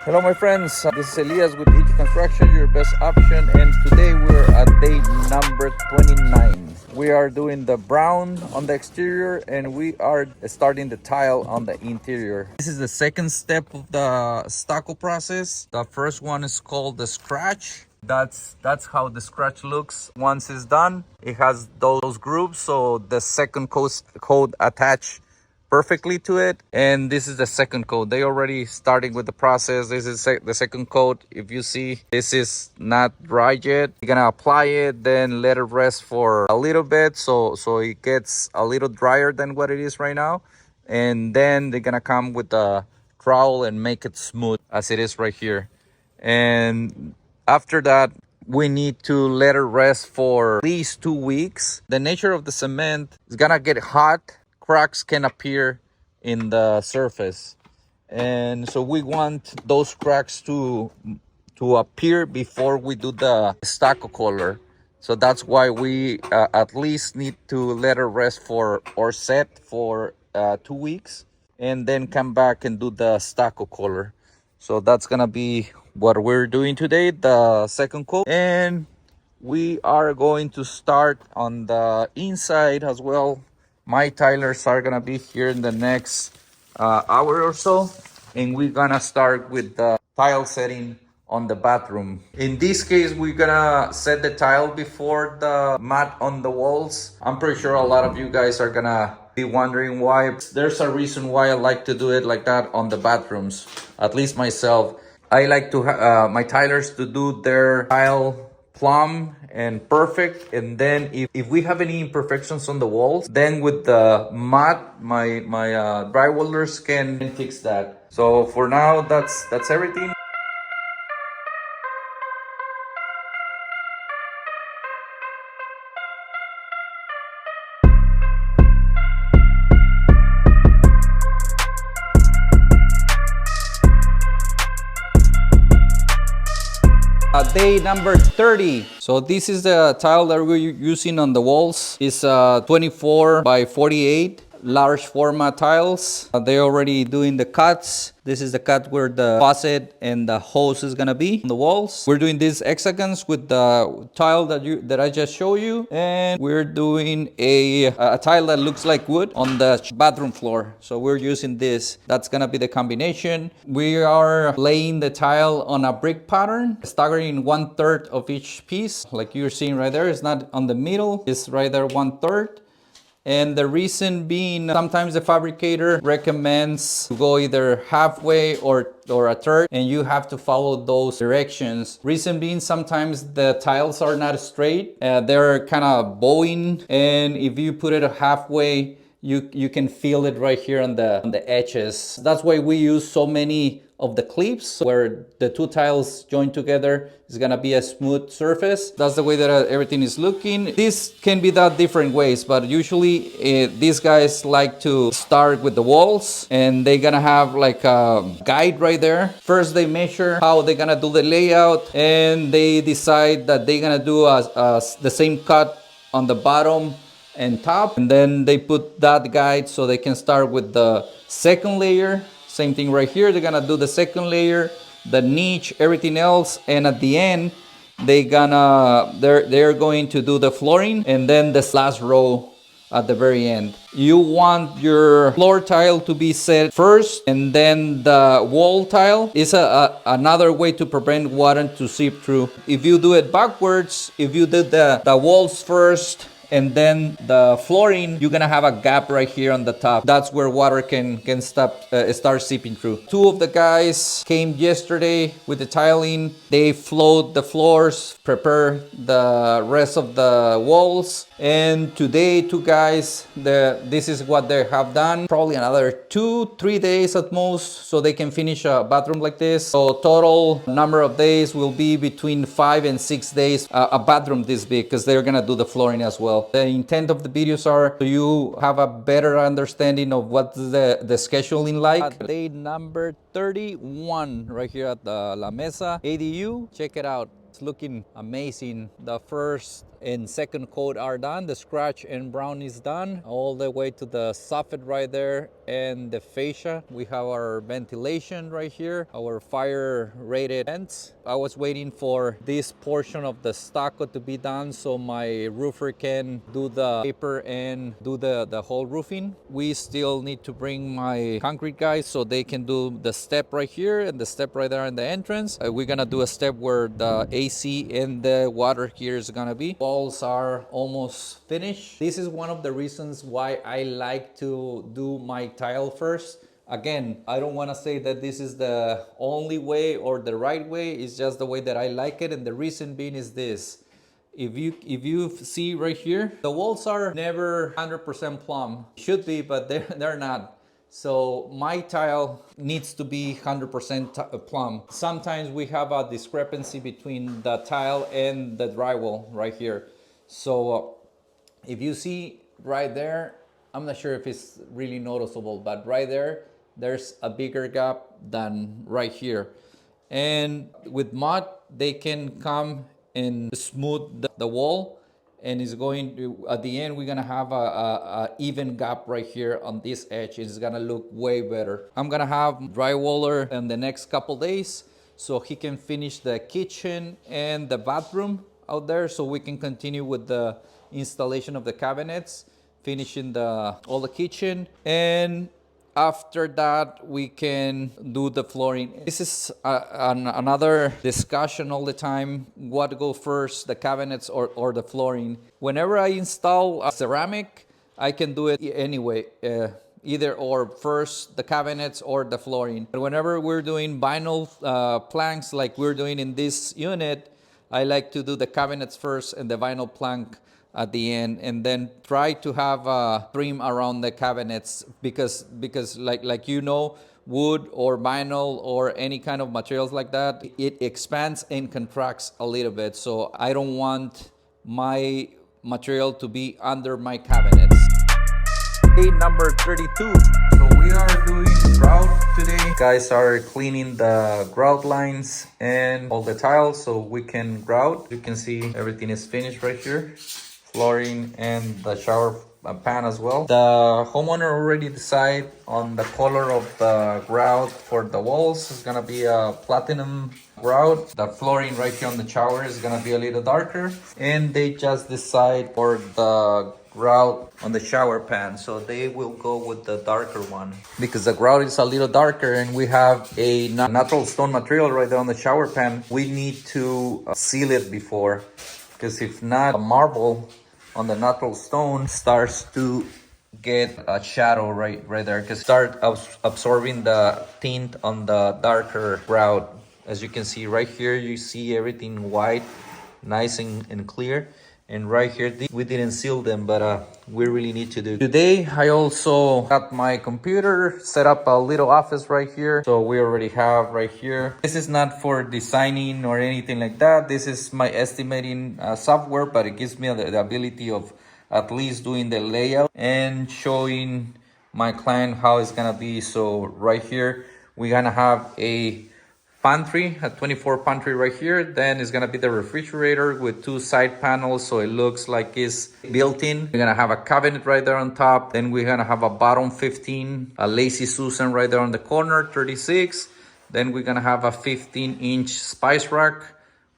Hello my friends, this is Elias with EG Construction, your best option, and today we're at day number 29. We are doing the brown on the exterior and we are starting the tile on the interior. This is the second step of the stucco process. The first one is called the scratch. That's how the scratch looks once it's done. It has those grooves, so the second coat attached perfectly to it. And this is the second coat. They already starting with the process. This is the second coat. If you see, this is not dry yet. You're gonna apply it, then let it rest for a little bit so it gets a little drier than what it is right now. And then they're gonna come with the trowel and make it smooth as it is right here. And after that, we need to let it rest for at least 2 weeks. The nature of the cement is gonna get hot. Cracks can appear in the surface, and so we want those cracks to appear before we do the stucco color. So that's why we at least need to let it rest for or set for 2 weeks, and then come back and do the stucco color. So that's gonna be what we're doing today, the second coat. And we are going to start on the inside as well. My tilers are gonna be here in the next hour or so, and we're gonna start with the tile setting on the bathroom. In this case, we're gonna set the tile before the mat on the walls. I'm pretty sure a lot of you guys are gonna be wondering why. There's a reason why I like to do it like that on the bathrooms, at least myself. I like to my tilers to do their tile plumb and perfect, and then if we have any imperfections on the walls, then with the mat my drywallers can fix that. So for now, that's everything. Day number 30. So this is the tile that we're using on the walls. It's 24 by 48 large format tiles. They're already doing the cuts. This is the cut where the faucet and the hose is gonna be on the walls. We're doing these hexagons with the tile that I just showed you, and we're doing a tile that looks like wood on the bathroom floor. So we're using this. That's gonna be the combination. We are laying the tile on a brick pattern, staggering 1/3 of each piece, like you're seeing right there. It's not on the middle. It's right there 1/3. And the reason being, sometimes the fabricator recommends to go either halfway or a third, and you have to follow those directions. Reason being, sometimes the tiles are not straight. They're kind of bowing, and if you put it halfway, you can feel it right here on the edges. That's why we use so many of the clips where the two tiles join together. Is gonna be a smooth surface. That's the way that everything is looking. This can be done different ways, but usually these guys like to start with the walls, and they're gonna have like a guide right there. First they measure how they're gonna do the layout, and they decide that they're gonna do the same cut on the bottom and top, and then they put that guide so they can start with the second layer. Same thing right here. They're gonna do the second layer, the niche, everything else, and at the end they're going to do the flooring, and then this last row at the very end. You want your floor tile to be set first, and then the wall tile is another way to prevent water to seep through. If you do it backwards, if you did the walls first and then the flooring, you're gonna have a gap right here on the top. That's where water can start seeping through. Two of the guys came yesterday with the tiling. They flowed the floors, prepare the rest of the walls, and today two guys, this is what they have done. Probably another 2-3 days at most, so they can finish a bathroom like this. So total number of days will be between 5 and 6 days, a bathroom this big, because they're gonna do the flooring as well. The intent of the videos are so you have a better understanding of what's the scheduling like. At day number 31 right here at the La Mesa ADU. Check it out. it's looking amazing. The first and second coat are done. The scratch and brown is done. All the way to the soffit right there and the fascia. We have our ventilation right here, our fire rated vents. I was waiting for this portion of the stucco to be done so my roofer can do the paper and do the whole roofing. We still need to bring my concrete guys so they can do the step right here and the step right there in the entrance. We're gonna do a step where the AC and the water here is gonna be. Walls are almost finished. This is one of the reasons why I like to do my tile first. Again, I don't want to say that this is the only way or the right way. It's just the way that I like it, and the reason being is this. If you see right here, the walls are never 100% plumb. Should be, but they're not. So my tile needs to be 100% plumb. Sometimes we have a discrepancy between the tile and the drywall right here. So if you see right there, I'm not sure if it's really noticeable, but right there, there's a bigger gap than right here. And with mud, they can come and smooth the wall, and it's going to, at the end, we're gonna have a even gap right here on this edge. It's gonna look way better. I'm gonna have drywaller in the next couple days so he can finish the kitchen and the bathroom out there so we can continue with the installation of the cabinets, finishing all the kitchen, and after that we can do the flooring. This is another discussion all the time, what go first, the cabinets or the flooring. Whenever I install a ceramic, I can do it anyway, either or, first the cabinets or the flooring. But whenever we're doing vinyl planks like we're doing in this unit, I like to do the cabinets first and the vinyl plank at the end, and then try to have a trim around the cabinets because like you know, wood or vinyl or any kind of materials like that, it expands and contracts a little bit. So I don't want my material to be under my cabinets. Day number 32. So we are doing grout today. Guys are cleaning the grout lines and all the tiles so we can grout. You can see everything is finished right here. Flooring and the shower pan as well. The homeowner already decided on the color of the grout for the walls. It's gonna be a platinum grout. The flooring right here on the shower is gonna be a little darker, and they just decide for the grout on the shower pan, so they will go with the darker one because the grout is a little darker and we have a natural stone material right there on the shower pan. We need to seal it before, because if not, a marble on the natural stone starts to get a shadow right there, because start absorbing the tint on the darker grout. As you can see right here, you see everything white, nice and clear. And right here, we didn't seal them, but we really need to do. Today, I also got my computer, set up a little office right here. So we already have right here. This is not for designing or anything like that. This is my estimating software, but it gives me the ability of at least doing the layout and showing my client how it's gonna be. So right here, we're gonna have a pantry, a 24 pantry right here. Then it's gonna be the refrigerator with two side panels, so it looks like it's built in. We're gonna have a cabinet right there on top. Then we're gonna have a bottom 15, a Lazy Susan right there on the corner, 36. Then we're gonna have a 15-inch spice rack.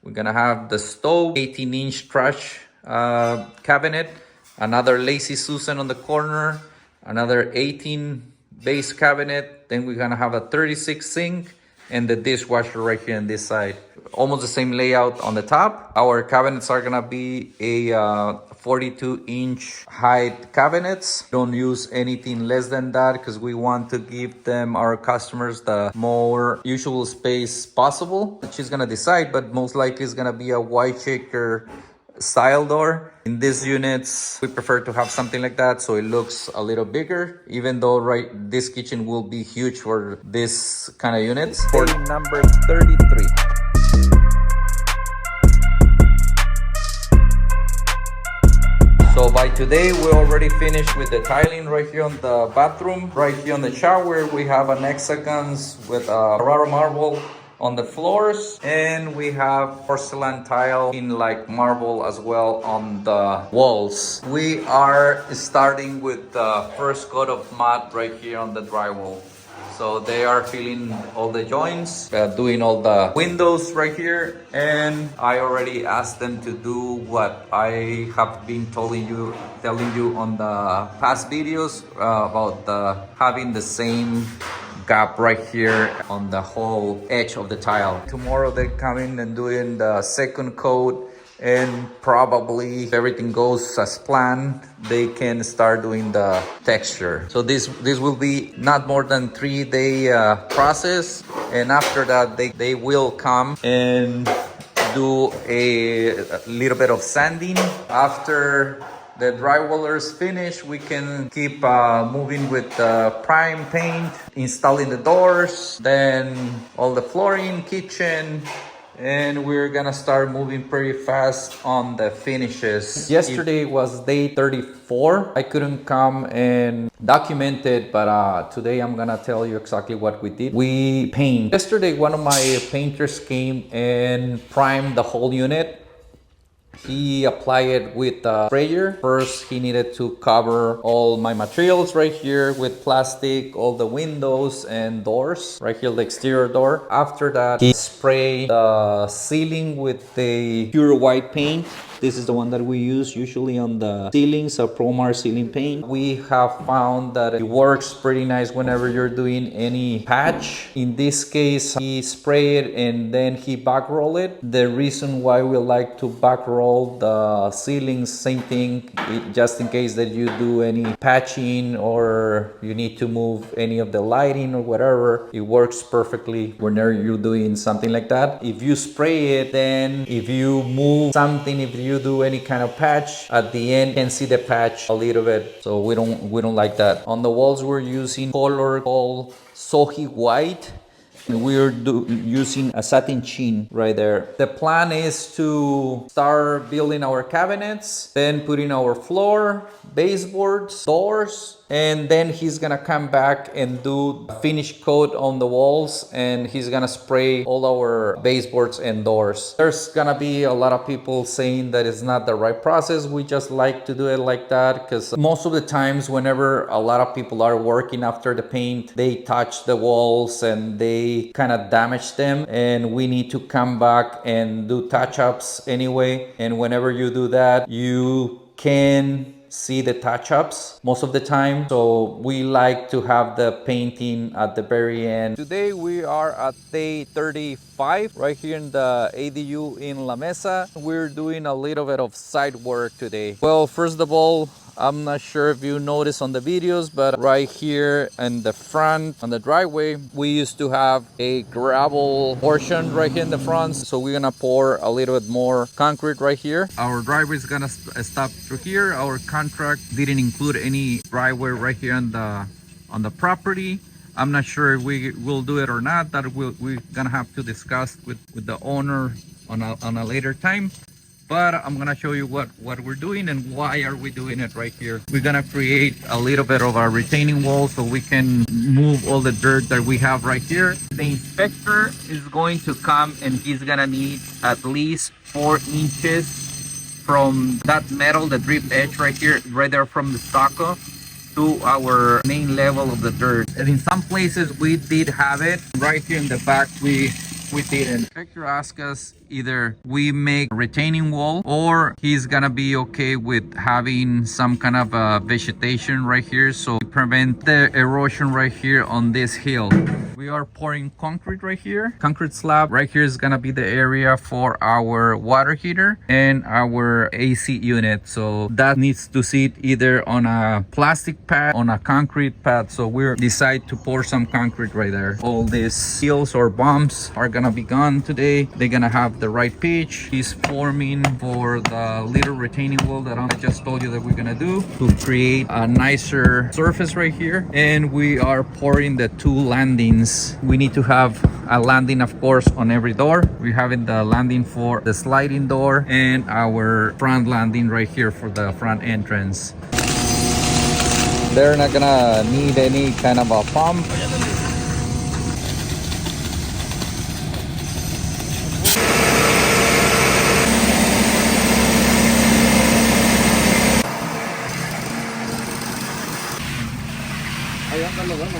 We're gonna have the stove, 18-inch trash cabinet, another Lazy Susan on the corner, another 18 base cabinet. Then we're gonna have a 36 sink, and the dishwasher right here on this side. Almost the same layout on the top. Our cabinets are gonna be a 42-inch height cabinets. Don't use anything less than that because we want to give them, our customers, the more usual space possible. She's gonna decide, but most likely it's gonna be a white shaker style door. In these units, we prefer to have something like that so it looks a little bigger, even though this kitchen will be huge for this kind of units. Day number 33. So by today, we already finished with the tiling right here on the bathroom. Right here on the shower, we have an hexagons with a Carrara marble on the floors, and we have porcelain tile in like marble as well on the walls. We are starting with the first coat of mud right here on the drywall. So they are filling all the joints, doing all the windows right here, and I already asked them to do what I have been telling you on the past videos about having the same gap right here on the whole edge of the tile. Tomorrow they're coming and doing the second coat, and probably if everything goes as planned, they can start doing the texture. So this will be not more than 3-day process, and after that they will come and do a little bit of sanding. After the drywallers finish, we can keep moving with the prime paint, installing the doors, then all the flooring, kitchen, and we're gonna start moving pretty fast on the finishes. Yesterday was day 34. I couldn't come and document it, but today I'm gonna tell you exactly what we did. We paint. Yesterday, one of my painters came and primed the whole unit. He applied it with a sprayer. First, he needed to cover all my materials right here with plastic, all the windows and doors, right here, the exterior door. After that, he sprayed the ceiling with the pure white paint. This is the one that we use usually on the ceilings, a Promar ceiling paint. We have found that it works pretty nice whenever you're doing any patch. In this case, he sprayed it and then he back rolled it. The reason why we like to back roll the ceilings, same thing, just in case that you do any patching or you need to move any of the lighting or whatever, it works perfectly whenever you're doing something like that. If you spray it, then if you move something, if you do any kind of patch, at the end you can see the patch a little bit, so we don't like that. On the walls we're using color called Sohi white, and we're using a satin sheen right there. The plan is to start building our cabinets, then putting our floor, baseboards, doors, and then he's gonna come back and do a finish coat on the walls, and he's gonna spray all our baseboards and doors. There's gonna be a lot of people saying that it's not the right process. We just like to do it like that because most of the times whenever a lot of people are working after the paint, they touch the walls and they kind of damage them, and we need to come back and do touch-ups anyway. And whenever you do that, you can see the touch-ups most of the time, so we like to have the painting at the very end. Today we are at day 35 right here in the ADU in La Mesa. We're doing a little bit of side work today. Well, first of all, I'm not sure if you noticed on the videos, but right here in the front on the driveway, we used to have a gravel portion right here in the front. So we're gonna pour a little bit more concrete right here. Our driveway is gonna stop through here. Our contract didn't include any driveway right here on the property. I'm not sure if we will do it or not. That we're gonna have to discuss with the owner on a later time. But I'm gonna show you what we're doing and why are we doing it right here. We're gonna create a little bit of a retaining wall so we can move all the dirt that we have right here. The inspector is going to come and he's gonna need at least 4 inches from that metal, the drip edge right here, right there from the Stucco to our main level of the dirt. And in some places we did have it. Right here in the back we didn't. The inspector asked us either we make a retaining wall or he's gonna be okay with having some kind of vegetation right here so we prevent the erosion right here on this hill. We are pouring concrete right here, concrete slab. Right here is gonna be the area for our water heater and our AC unit. So that needs to sit either on a plastic pad, on a concrete pad. So we're decide to pour some concrete right there. All these hills or bumps are gonna be gone today. They're gonna have the right pitch. He's forming for the little retaining wall that I just told you that we're gonna do to create a nicer surface right here. And we are pouring the 2 landings. We need to have a landing, of course, on every door. We're having the landing for the sliding door and our front landing right here for the front entrance. They're not gonna need any kind of a pump. Ahí anda lo bueno.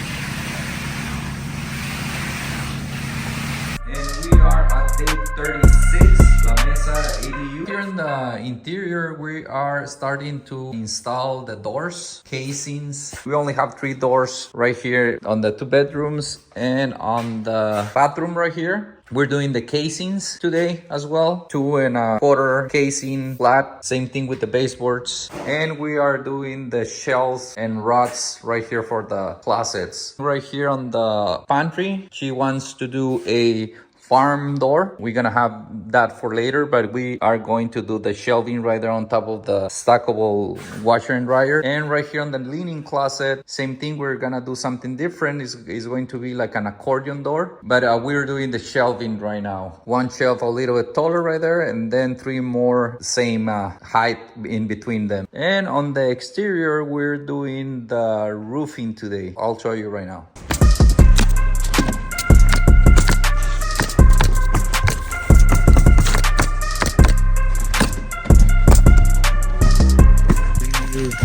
And we are at day 36, La Mesa ADU. Here in the interior, we are starting to install the doors, casings. We only have 3 doors right here on the 2 bedrooms and on the bathroom right here. We're doing the casings today as well. 2.25 casing flat. Same thing with the baseboards. And we are doing the shelves and rods right here for the closets. Right here on the pantry, she wants to do a farm door. We're gonna have that for later, but we are going to do the shelving right there on top of the stackable washer and dryer. And right here on the linen closet, same thing. We're gonna do something different. It's going to be like an accordion door, but we're doing the shelving right now. 1 shelf a little bit taller right there, and then 3 more same height in between them. And on the exterior, we're doing the roofing today. I'll show you right now.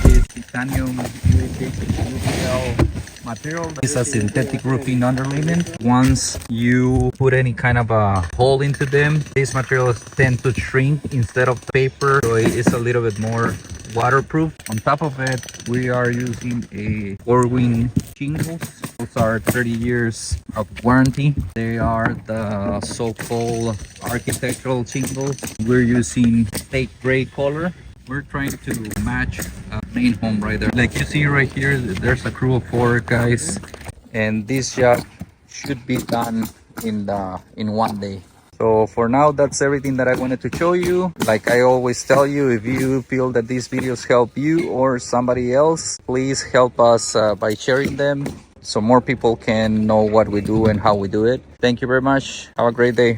This titanium material. It's a synthetic roofing underlayment. Once you put any kind of a hole into them, these materials tend to shrink instead of paper, so it's a little bit more waterproof. On top of it, we are using a 4-wing shingles. Those are 30 years of warranty. They are the so-called architectural shingles. We're using slate gray color. We're trying to match a main home right there. Like you see right here, there's a crew of 4 guys, and this job should be done in 1 day. So for now, that's everything that I wanted to show you. Like I always tell you, if you feel that these videos help you or somebody else, please help us by sharing them so more people can know what we do and how we do it. Thank you very much. Have a great day.